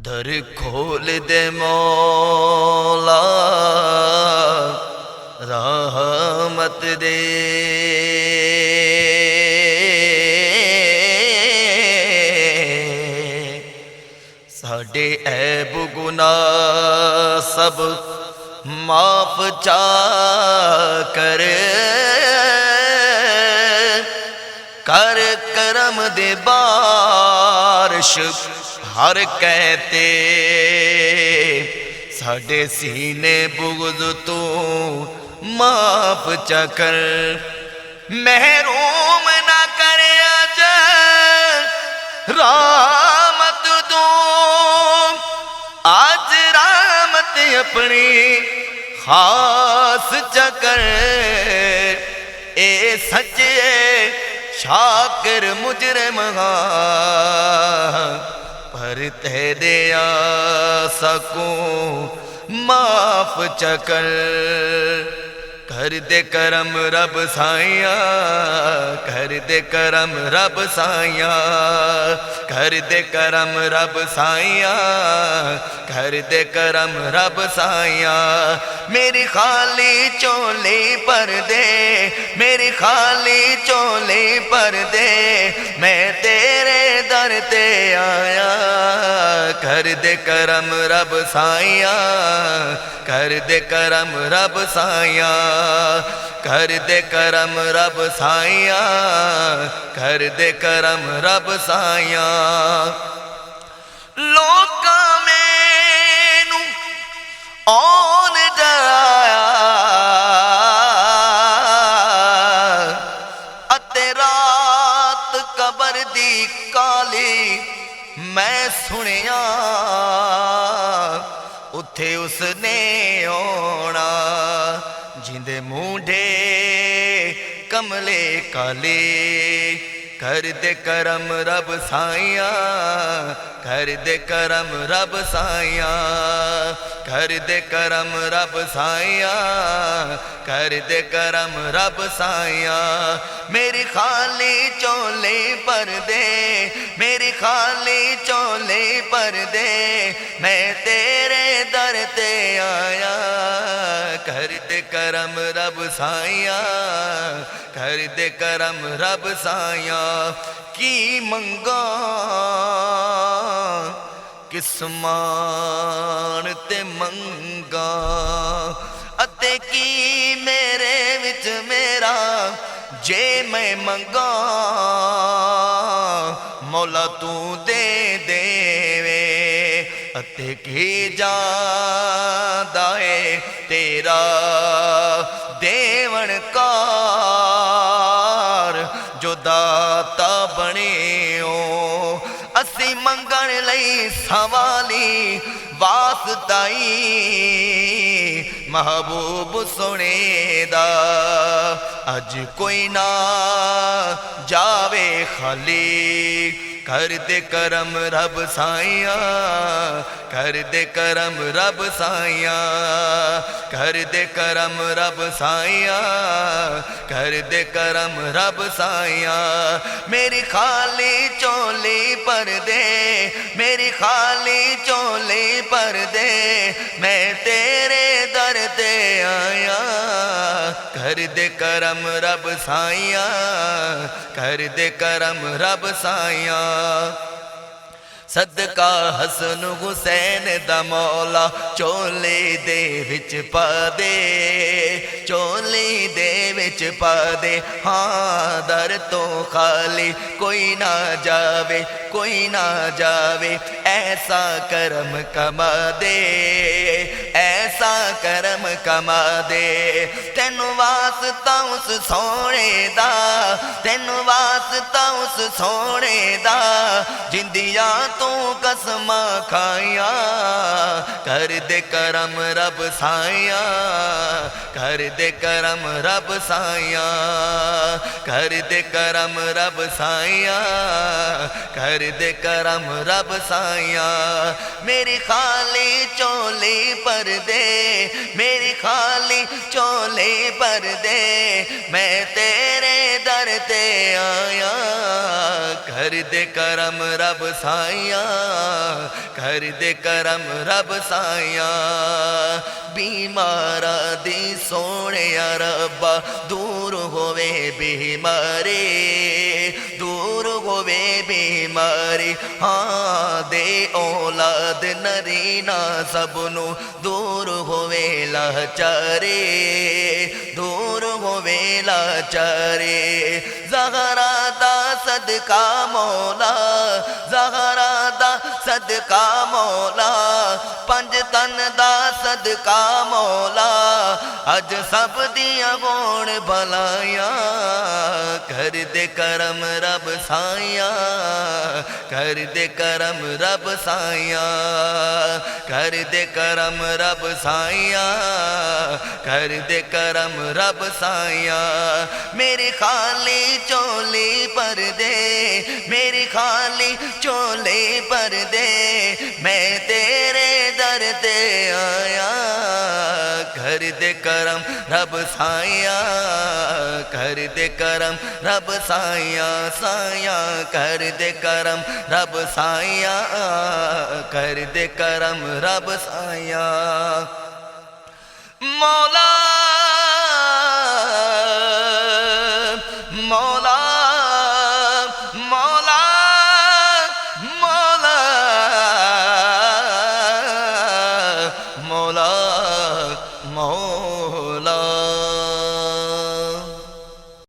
در کھول دے مولا رحمت دے، ساڈے عیب گناہ سب معاف چا کر، کر کرم دے بارش ہر کہتے، ساڈے سینے بغض تو معاف چا کر، محروم نہ کرے اج رحمت تو، آج رحمت اپنی خاص چا کر، اے سچے شاکر مجرم ہاں، پر تیرے سکوں معاف چا کر، کر دے کرم رب سائیاں، کر دے کرم رب سائیاں، کر دے کرم رب سائیاں، کر دے کرم رب سائیاں، میری خالی چولی پر دے، میری خالی چولی پر دے، میں تیرے در تے آیا، کر دے کرم رب سائیاں، کر دے کرم رب سائیاں، کر دے کرم رب سائیاں، کر دے کرم رب سائیاں، لوکاں مینوں آن ڈرایا، اتے رات قبر دی کالی میں سنیا، اتھے اس نے آنا جندے مونڈے کملے کالے، کر دے کرم رب سائیاں، کر دے کرم رب سائیاں، کر دے کرم رب سائیاں، کر دے کرم رب سائیاں، میری خالی چولی پر دے، میری خالی چولی پر دے، میں تیرے در تے آیا، کر دے کرم رب سائیاں، کر دے کرم رب سائیاں، کی منگا کس مان تے منگا، اتے کی میرے وچ میرا جے میں منگا، مولا تو دے دے وے، اتے کی جان دائے تیرا دیون کار، جو داتا بنے ہو اسی منگن لئی سوالی واسطائی، محبوب سنے دا اج کوئی نہ جاوے خالی، کر دے کرم رب سائیاں، کر دے کرم رب سائیاں، کر دے کرم رب سائیاں، کر دے کرم رب سائیاں، میری خالی چولی پر دے، میری خالی چولی پر دے، میں تیرے در تے آیا، کر دے کرم رب سائیاں، کر دے کرم رب سائیاں، صدقہ حسن حسین دا مولا چولی دے وچ پا دے، چولی دے وچ پا دے، ہاں در تو خالی کوئی نہ جاوے، کوئی نہ جاوے، ایسا کرم کما دے، ایسا کرم کما دے، تینوں واسطہ اس سونے دا، تینوں واسطہ اس سونے دا، جندیاں تو قسماں کھائیاں، کر دے کرم رب سائیاں، کر دے کرم رب سائیاں، کر دے کرم رب سائیاں، کر دے کرم رب سائیاں، میری خالی چولی پر دے، میری خالی چولی پر دے، میں تیرے در تے آیا، کر دے کرم رب سائیاں، کر کر دے کرم رب سائیاں بیمارا دی سونے ربا دور ہوئے بیماری دور ہوئے بیماری ہاں دے اولاد نرینا سبنو دور ہوئے لاچاری دور ہوئے لاچاری زہرا دا صدقہ مولا زہرا دا صدقہ مولا پنج تن دا صدقہ مولا اج سب دیاں ہون بھلائیاں کر دے کرم رب سائیاں کر دے کرم رب سائیاں کر دے کرم رب سائیاں کر دے کرم رب سائیاں میری خالی چولی پر دے میری خالی چولی پر دے میں تیرے در تے آیا کر دے کرم رب سائیاں کر دے کرم رب سائیاں سائیاں کر دے کرم رب سائیاں کر دے کرم رب سائیاں